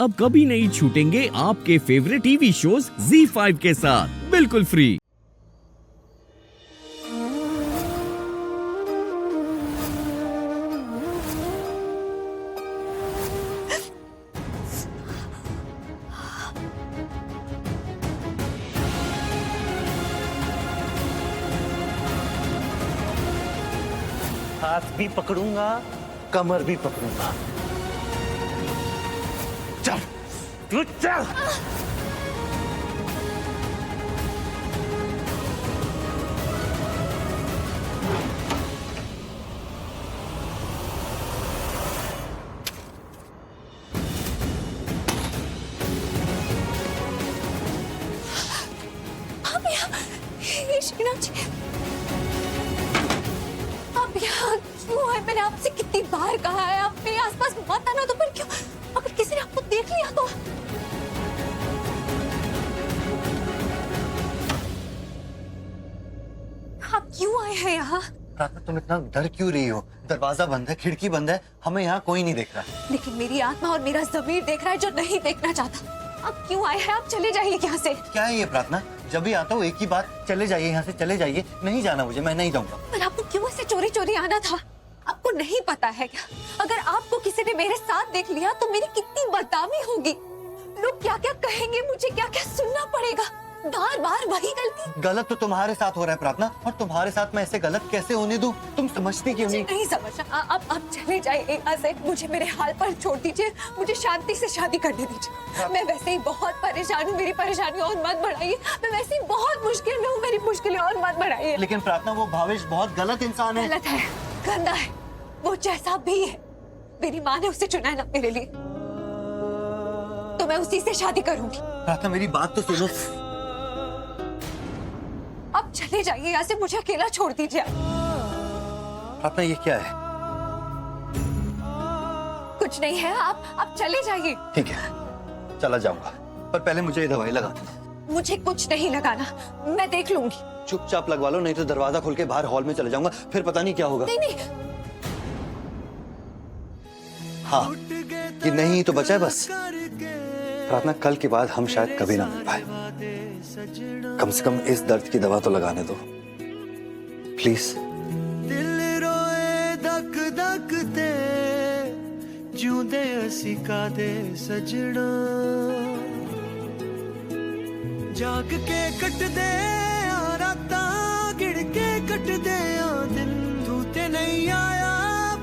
अब कभी नहीं छूटेंगे आपके फेवरेट टीवी शोज ZEE5 के साथ बिल्कुल फ्री। हाथ भी पकड़ूंगा, कमर भी पकड़ूंगा। चल, तू चल। ये श्रीनाथ जी, आप यहाँ क्यों आए? मैंने आपसे कितनी बार कहा है आप मेरे आसपास मत आना, तो फिर क्यों? अगर किसी ने आपको देख लिया तो? आप क्यों आए हैं यहाँ? प्रार्थना, तुम इतना डर क्यों रही हो? दरवाजा बंद है, खिड़की बंद है, हमें यहाँ कोई नहीं देख रहा। लेकिन मेरी आत्मा और मेरा ज़मीर देख रहा है जो नहीं देखना चाहता। आप क्यों आए हैं? आप चले जाइए यहाँ से। क्या है ये प्रार्थना? जब भी आता हूँ एक ही बात, चले जाइए यहाँ से, चले जाइए। नहीं जाना मुझे, मैं नहीं जाऊंगा। पर आपको क्यों ऐसे चोरी चोरी आना था? आपको नहीं पता है क्या? अगर आपको किसी ने मेरे साथ देख लिया तो मेरी कितनी बदनामी होगी। लोग क्या क्या कहेंगे, मुझे क्या क्या सुनना पड़ेगा। बार बार वही गलती। गलत तो तुम्हारे साथ हो रहा है प्रार्थना, और तुम्हारे साथ मैं ऐसे गलत कैसे होने दूं? तुम समझती क्यों नहीं? नहीं समझना। आप चले जाइए यहाँ से, मुझे मेरे हाल पर छोड़ दीजिए, मुझे शांति से शादी करने दीजिए। मैं वैसे ही बहुत परेशान हूँ, मेरी परेशानी और मत बढ़ाइए। मैं वैसे ही बहुत मुश्किल में हूँ, मेरी मुश्किलें और मत बढ़ाइए। लेकिन प्रार्थना, वो भावेश बहुत गलत इंसान है। गलत है, गंदा है, वो जैसा भी है। मेरी माँ ने उसे चुना है ना मेरे लिए, तो मैं उसी से शादी करूंगी। प्रार्थना, मेरी बात तो सुनो। आप चले जाइए यहाँ से, मुझे अकेला छोड़ दीजिए। प्रार्थना, ये क्या है? कुछ नहीं है, आप चले जाइए। ठीक है, चला जाऊंगा, पर पहले मुझे ये दवाई लगा दो। मुझे कुछ नहीं लगाना, मैं देख लूंगी। चुपचाप लगवा लो, नहीं तो दरवाजा खोल के बाहर हॉल में चले जाऊंगा, फिर पता नहीं क्या होगा। नहीं नहीं। हाँ, ये नहीं तो बचा है बस। प्रार्थना, कल के बाद हम शायद कभी ना मिल पाए। कम से कम इस दर्द की दवा तो लगाने दो, प्लीज। दिल रोए धक धक ते जूंदे असी कादे सजना, जाग के कट दे आ राता, गिड़ के कट दे आ दिन। तू ते नहीं आया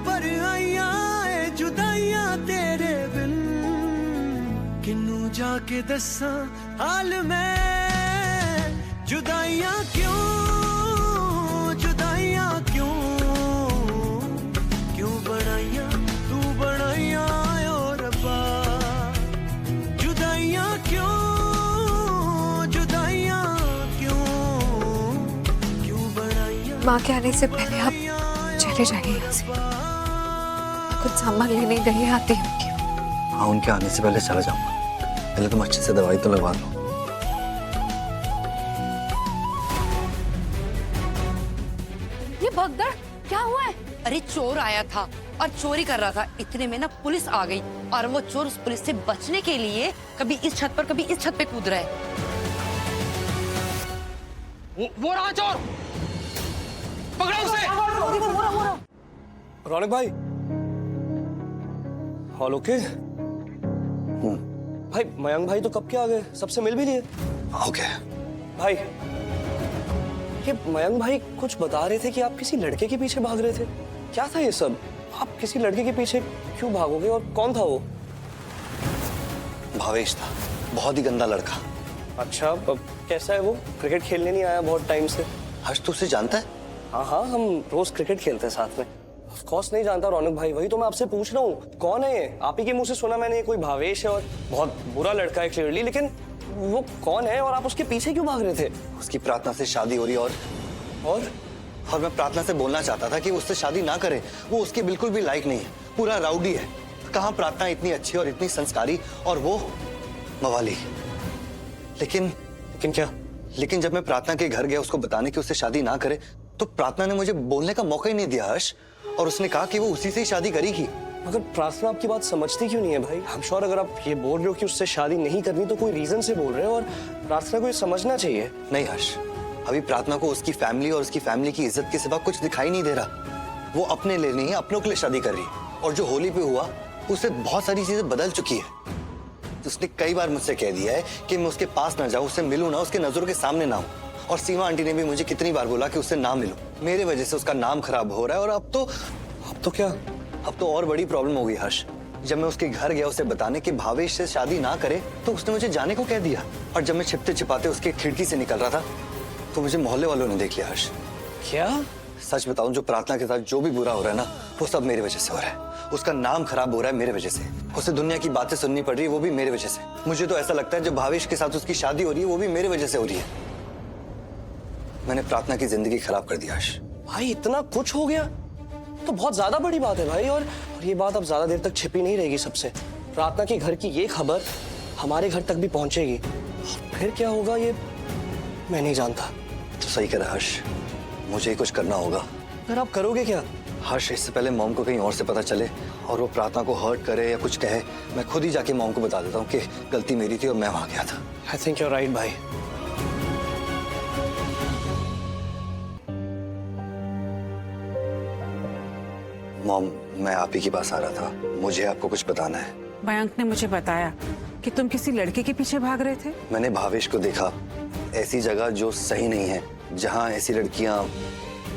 पर आइया ए जुदाइयां तेरे बिन। किन्नू जाके दसा हाल में, जुदाइयां क्यों, जुदाइयां क्यों, क्यों बनाइया तू बनाइया ओ रब्बा। जुदाइयां क्यों, जुदाइयां क्यों, क्यों बनाइया। माँ के आने से पहले आप चले जाइए यहाँ से, कुछ सामान लेने गई आती होंगी। हाँ, उनके आने से पहले चला जाऊंगा। पहले तुम अच्छे से दवाई तो लगवा लो। ये भगदड़ क्या हुआ है? अरे चोर आया था और चोरी कर रहा था, इतने में ना पुलिस आ गई और वो चोर उस पुलिस से बचने के लिए कभी इस छत पर कभी इस छत पे कूद रहा है। वो रहा चोर, पकड़ो उसे। रौनक भाई, ऑल ओके? भाई मयंक भाई तो कब के आ गए, सबसे मिल भी लिए। ओके भाई, ये मयंक भाई कुछ बता रहे थे कि आप किसी लड़के के पीछे भाग रहे थे, क्या था ये सब? आप किसी लड़के के पीछे क्यों भागोगे और कौन था वो? भावेश था, बहुत ही गंदा लड़का। अच्छा, कैसा है वो? क्रिकेट खेलने नहीं आया बहुत टाइम से। हर्ष, तू उसे जानता है? हाँ हाँ, हम रोज क्रिकेट खेलते हैं साथ में। ऑफ कोर्स नहीं जानता रौनक भाई, वही तो मैं आपसे पूछ रहा हूँ, कौन है ये? आप ही के मुंह से सुना मैंने, ये कोई भावेश है और बहुत बुरा लड़का है क्लियरली, लेकिन वो कौन है और आप उसके पीछे क्यों भाग रहे थे? उसकी प्रार्थना से शादी हो रही और मैं प्रार्थना से बोलना चाहता था कि वो उससे शादी ना करे। वो उसके बिल्कुल भी लायक नहीं है, पूरा राउडी है। कहाँ प्रार्थना इतनी अच्छी और इतनी संस्कारी, और वो मवाली। लेकिन क्या? लेकिन जब मैं प्रार्थना के घर गया उसको बताने कि उससे शादी ना करे, तो प्रार्थना ने मुझे बोलने का मौका ही नहीं दिया हर्ष, और उसने कहा कि वो उसी से ही शादी करेगी। मगर प्रार्थना आपकी बात समझती क्यों नहीं है भाई? I'm sure अगर आप ये बोल रहे हो कि उससे शादी नहीं करनी तो कोई रीजन से बोल रहे हो, और प्रार्थना को ये समझना चाहिए। नहीं हर्ष, अभी प्रार्थना को उसकी फैमिली और उसकी फैमिली की इज्जत के सिवा कुछ दिखाई नहीं दे रहा। वो अपने लिए नहीं, अपनों के लिए शादी कर रही है। और जो होली पे हुआ उससे बहुत सारी चीजें बदल चुकी है। उसने कई बार मुझसे कह दिया है कि मैं उसके पास ना जाऊं, उससे मिलूं ना, उसके नजरों के सामने ना हूं। और सीमा आंटी ने भी मुझे कितनी बार बोला कि उससे ना मिलूं। मेरे वजह से उसका नाम खराब हो रहा है। और अब तो क्या? अब तो और बड़ी प्रॉब्लम हो गई हर्ष। जब मैं उसके घर गया उसे बताने कि भावेश से शादी ना करे तो उसने मुझे जाने को कह दिया। और जब मैं छिपते छिपाते उसके खिड़की से निकल रहा था तो मुझे मोहल्ले वालों ने देख लिया हर्ष। क्या? सच बताऊं, जो प्रार्थना के साथ जो भी बुरा हो रहा है ना, वो सब मेरी वजह से हो रहा है। उसका नाम खराब हो रहा है मेरे वजह से। उसे दुनिया की बातें सुननी पड़ रही है, वो भी मेरे वजह से। मुझे तो ऐसा लगता है जब भावेश के साथ उसकी शादी हो रही है वो भी मेरे वजह से हो रही है। मैंने प्रार्थना की जिंदगी खराब कर दी हर्ष। भाई इतना कुछ हो गया तो बहुत ज्यादा बड़ी बात है भाई। और ये बात अब ज्यादा देर तक छिपी नहीं रहेगी सबसे। प्रार्थना के घर की ये खबर हमारे घर तक भी पहुंचेगी। फिर क्या होगा ये मैं नहीं जानता। तो सही कह रहा हर्ष, मुझे ही कुछ करना होगा। फिर आप करोगे क्या? हर्ष, इससे पहले मॉम को कहीं और से पता चले और वो प्रार्थना को हर्ट करे या कुछ कहे, मैं खुद ही जाके मॉम को बता देता हूँ कि गलती मेरी थी और मैं वहां गया था। I think you are right भाई। मॉम, मैं आप ही के पास आ रहा था। मुझे आपको कुछ बताना है। मयंक ने मुझे बताया कि तुम किसी लड़के के पीछे भाग रहे थे। मैंने भावेश को देखा ऐसी जगह जो सही नहीं है, जहाँ ऐसी लड़कियां।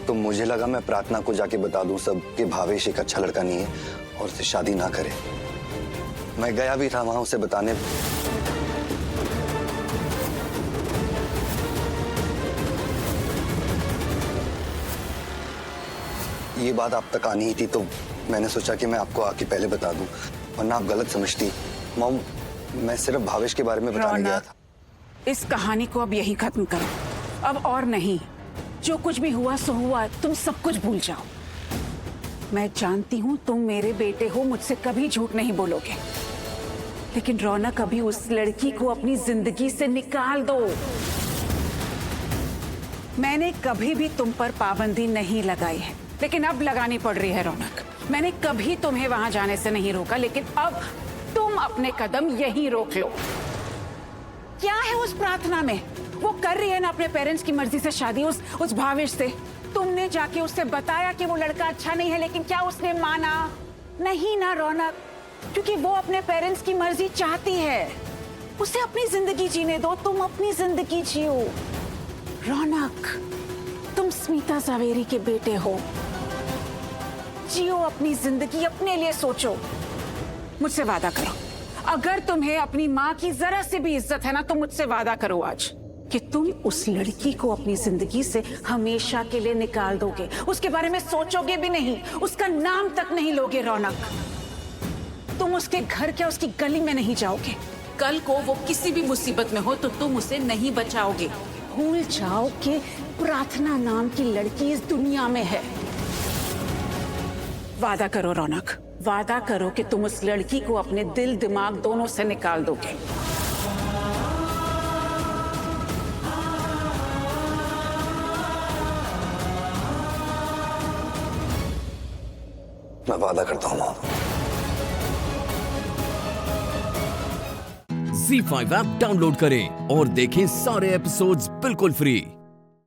तो मुझे लगा मैं प्रार्थना को जाके बता दूं सब कि भावेश एक अच्छा लड़का नहीं है और उससे शादी ना करे। मैं गया भी था वहां उसे बताने। ये बात आप तक आनी ही थी तो मैंने सोचा कि मैं आपको आके पहले बता दूं, वरना आप गलत समझती। मॉम, मैं सिर्फ भावेश के बारे में बताने गया था। इस कहानी को अब यहीं खत्म करो, अब और नहीं। जो कुछ भी हुआ सो हुआ, तुम सब कुछ भूल जाओ। मैं जानती हूँ तुम मेरे बेटे हो, मुझसे कभी झूठ नहीं बोलोगे। लेकिन रौनक, अभी उस लड़की को अपनी जिंदगी से निकाल दो। मैंने कभी भी तुम पर पाबंदी नहीं लगाई है, लेकिन अब लगानी पड़ रही है रौनक। मैंने कभी तुम्हें वहां जाने से नहीं रोका, लेकिन अब तुम अपने कदम यहीं रोक लो। क्या है उस प्रार्थना में? वो कर रही है ना अपने पेरेंट्स की मर्जी से शादी उस भावेश से। तुमने जाके उससे बताया कि वो लड़का अच्छा नहीं है, लेकिन क्या उसने माना? नहीं ना रौनक, क्योंकि वो अपने पेरेंट्स की मर्जी चाहती है। उसे अपनी जिंदगी जीने दो, तुम अपनी जिंदगी जियो। रौनक, तुम स्मिता जावेरी के बेटे हो, जियो अपनी जिंदगी, अपने लिए सोचो। मुझसे वादा करो, अगर तुम्हें अपनी माँ की जरा से भी इज्जत है ना, तो मुझसे वादा करो आज कि तुम उस लड़की को अपनी जिंदगी से हमेशा के लिए निकाल दोगे। उसके बारे में सोचोगे भी नहीं, उसका नाम तक नहीं लोगे। रौनक, तुम उसके घर क्या उसकी गली में नहीं जाओगे। कल को वो किसी भी मुसीबत में हो तो तुम उसे नहीं बचाओगे। भूल जाओ कि प्रार्थना नाम की लड़की इस दुनिया में है। वादा करो रौनक, वादा करो कि तुम उस लड़की को अपने दिल दिमाग दोनों से निकाल दोगे। मैं वादा करता हूँ। ZEE5 ऐप डाउनलोड करें और देखें सारे एपिसोड्स बिल्कुल फ्री।